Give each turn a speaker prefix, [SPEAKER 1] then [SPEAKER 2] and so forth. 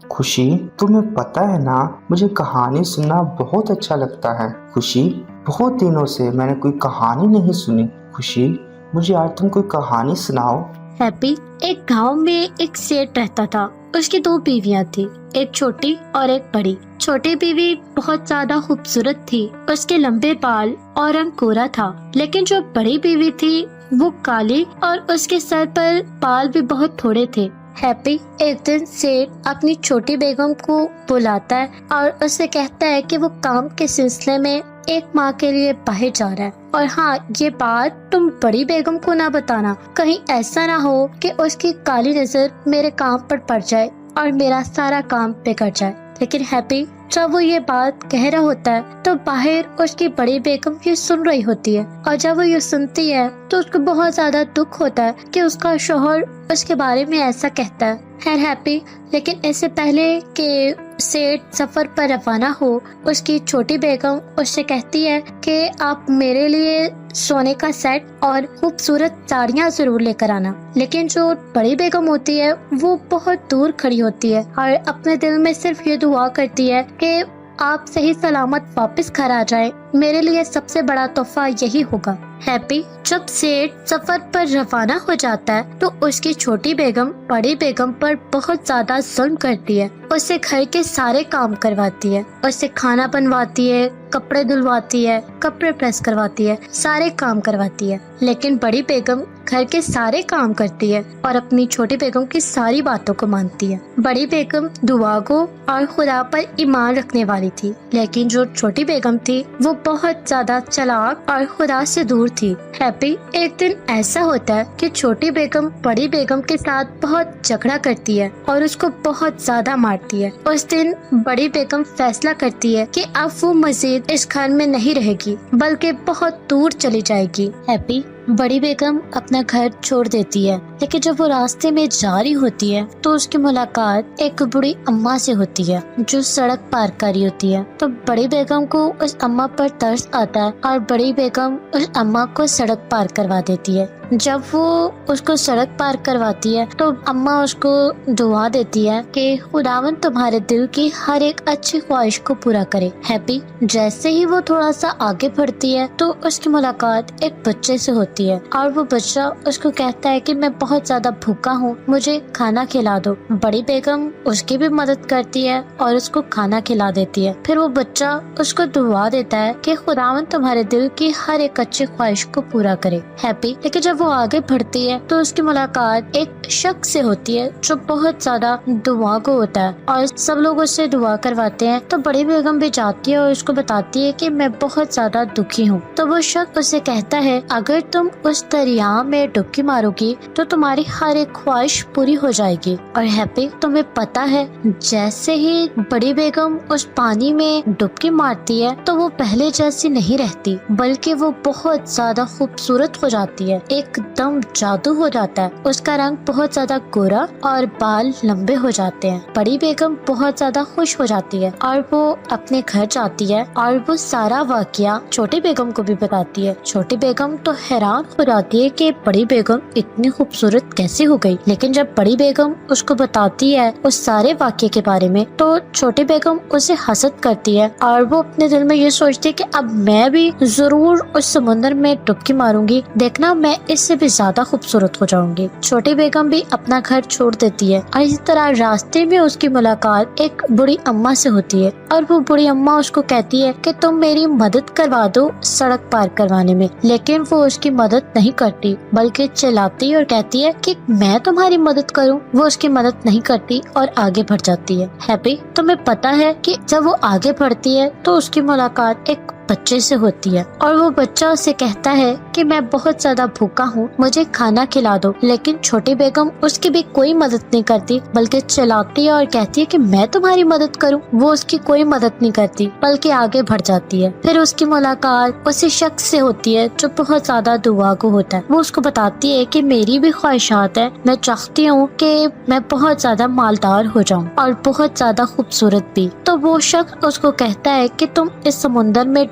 [SPEAKER 1] خوشی، تمہیں پتہ ہے نا مجھے کہانی سننا بہت اچھا لگتا ہے۔ خوشی، بہت دنوں سے میں نے کوئی کہانی نہیں سنی۔ خوشی، مجھے آج تم کوئی کہانی سناؤ۔
[SPEAKER 2] ہیپی، ایک گاؤں میں ایک سیٹ رہتا تھا۔ اس کی 2 بیویاں تھی، ایک چھوٹی اور ایک بڑی۔ چھوٹی بیوی بہت زیادہ خوبصورت تھی، اس کے لمبے بال اور رنگ گورا تھا، لیکن جو بڑی بیوی تھی وہ کالی اور اس کے سر پر بال بھی بہت تھوڑے تھے۔ ہیپی ایک دن سیٹ اپنی چھوٹی بیگم کو بلاتا ہے اور اسے کہتا ہے کہ وہ کام کے سلسلے میں ایک ماہ کے لیے باہر جا رہا ہے، اور ہاں، یہ بات تم بڑی بیگم کو نہ بتانا، کہیں ایسا نہ ہو کہ اس کی کالی نظر میرے کام پر پڑ جائے اور میرا سارا کام بگڑ جائے۔ لیکن ہیپی جب وہ یہ بات کہہ رہا ہوتا ہے تو باہر اس کی بڑی بیگم یہ سن رہی ہوتی ہے، اور جب وہ یہ سنتی ہے تو اس کو بہت زیادہ دکھ ہوتا ہے کہ اس کا شوہر اس کے بارے میں ایسا کہتا ہے۔ خیر ہیپی، لیکن اس سے پہلے کہ سیٹ سفر پر روانہ ہو، اس کی چھوٹی بیگم اس سے کہتی ہے کہ آپ میرے لیے سونے کا سیٹ اور خوبصورت ساڑیاں ضرور لے کر آنا۔ لیکن جو بڑی بیگم ہوتی ہے وہ بہت دور کھڑی ہوتی ہے اور اپنے دل میں صرف یہ دعا کرتی ہے کہ آپ صحیح سلامت واپس گھر آ جائیں، میرے لیے سب سے بڑا تحفہ یہی ہوگا۔ ہیپی جب سیٹ سفر پر روانہ ہو جاتا ہے تو اس کی چھوٹی بیگم بڑی بیگم پر بہت زیادہ ظلم کرتی ہے، اسے گھر کے سارے کام کرواتی ہے، اسے کھانا بنواتی ہے، کپڑے دھلواتی ہے، کپڑے پریس کرواتی ہے، سارے کام کرواتی ہے۔ لیکن بڑی بیگم گھر کے سارے کام کرتی ہے اور اپنی چھوٹی بیگم کی ساری باتوں کو مانتی ہے۔ بڑی بیگم دعا گو اور خدا پر ایمان رکھنے والی تھی، لیکن جو چھوٹی بیگم تھی وہ بہت زیادہ چلاک اور خدا سے دور تھی۔ ہیپی ایک دن ایسا ہوتا ہے کہ چھوٹی بیگم بڑی بیگم کے ساتھ بہت جھگڑا کرتی ہے اور اس کو بہت زیادہ مارتی ہے۔ اس دن بڑی بیگم فیصلہ کرتی ہے کہ اب وہ مزید اس گھر میں نہیں رہے گی بلکہ بہت دور چلی جائے گی۔ ہیپی بڑی بیگم اپنا گھر چھوڑ دیتی ہے، لیکن جب وہ راستے میں جا رہی ہوتی ہے تو اس کی ملاقات ایک بڑی اماں سے ہوتی ہے جو سڑک پار کر رہی ہوتی ہے۔ تو بڑی بیگم کو اس اماں پر ترس آتا ہے اور بڑی بیگم اس اماں کو سڑک پار کروا دیتی ہے۔ جب وہ اس کو سڑک پار کرواتی ہے تو اماں اس کو دعا دیتی ہے کہ خداوند تمہارے دل کی ہر ایک اچھی خواہش کو پورا کرے۔ ہیپی جیسے ہی وہ تھوڑا سا آگے بڑھتی ہے تو اس کی ملاقات ایک بچے سے ہوتی ہے، اور وہ بچہ اس کو کہتا ہے کہ میں بہت زیادہ بھوکا ہوں، مجھے کھانا کھلا دو۔ بڑی بیگم اس کی بھی مدد کرتی ہے اور اس کو کھانا کھلا دیتی ہے۔ پھر وہ بچہ اس کو دعا دیتا ہے کہ خداوند تمہارے دل کی ہر ایک اچھی خواہش کو پورا کرے۔ ہیپی لیکن جب وہ آگے بڑھتی ہے تو اس کی ملاقات ایک شخص سے ہوتی ہے جو بہت زیادہ دعا گو ہوتا ہے، اور سب لوگ اس سے دعا کرواتے ہیں۔ تو بڑی بیگم بھی جاتی ہے اور اس کو بتاتی ہے کہ میں بہت زیادہ دکھی ہوں۔ تو وہ شخص اسے کہتا ہے اگر تم اس دریا میں ڈبکی مارو گی تو تمہاری ہر ایک خواہش پوری ہو جائے گی۔ اور ہیپی تمہیں پتا ہے جیسے ہی بڑی بیگم اس پانی میں ڈبکی مارتی ہے تو وہ پہلے جیسی نہیں رہتی بلکہ وہ بہت زیادہ خوبصورت ہو جاتی ہے، ایک دم جادو ہو جاتا ہے۔ اس کا رنگ بہت زیادہ گورا اور بال لمبے ہو جاتے ہیں۔ بڑی بیگم بہت زیادہ خوش ہو جاتی ہے اور وہ اپنے گھر جاتی ہے اور وہ سارا واقعہ چھوٹی بیگم کو بھی بتاتی ہے۔ چھوٹی بیگم تو حیران ہو جاتی ہے کہ بڑی بیگم اتنی خوبصورت کیسے ہو گئی، لیکن جب بڑی بیگم اس کو بتاتی ہے اس سارے واقعے کے بارے میں تو چھوٹی بیگم اسے حسد کرتی ہے اور وہ اپنے دل میں یہ سوچتی ہے کہ اب میں بھی ضرور اس سمندر میں ڈبکی ماروں گی، دیکھنا میں اس سے بھی زیادہ خوبصورت ہو جاؤں گی۔ چھوٹی بیگم بھی اپنا گھر چھوڑ دیتی ہے اور اسی طرح راستے میں اس کی ملاقات ایک بڑی اماں سے ہوتی ہے، اور وہ بڑی اماں اس کو کہتی ہے کہ تم میری مدد کروا دو سڑک پار کروانے میں، لیکن وہ اس کی مدد نہیں کرتی بلکہ چلاتی اور کہتی ہے کہ میں تمہاری مدد کروں۔ وہ اس کی مدد نہیں کرتی اور آگے بڑھ جاتی ہے۔ ہیپی تمہیں پتا ہے کہ جب وہ آگے بڑھتی ہے تو اس کی ملاقات ایک بچے سے ہوتی ہے، اور وہ بچہ اسے کہتا ہے کہ میں بہت زیادہ بھوکا ہوں، مجھے کھانا کھلا دو۔ لیکن چھوٹی بیگم اس کی بھی کوئی مدد نہیں کرتی بلکہ چلاتی ہے اور کہتی ہے کہ میں تمہاری مدد کروں۔ وہ اس کی کوئی مدد نہیں کرتی بلکہ آگے بڑھ جاتی ہے۔ پھر اس کی ملاقات اسی شخص سے ہوتی ہے جو بہت زیادہ دعا گو ہوتا ہے۔ وہ اس کو بتاتی ہے کہ میری بھی خواہشات ہیں، میں چاہتی ہوں کہ میں بہت زیادہ مالدار ہو جاؤں اور بہت زیادہ خوبصورت بھی۔ تو وہ شخص اس کو کہتا ہے کہ تم اس سمندر میں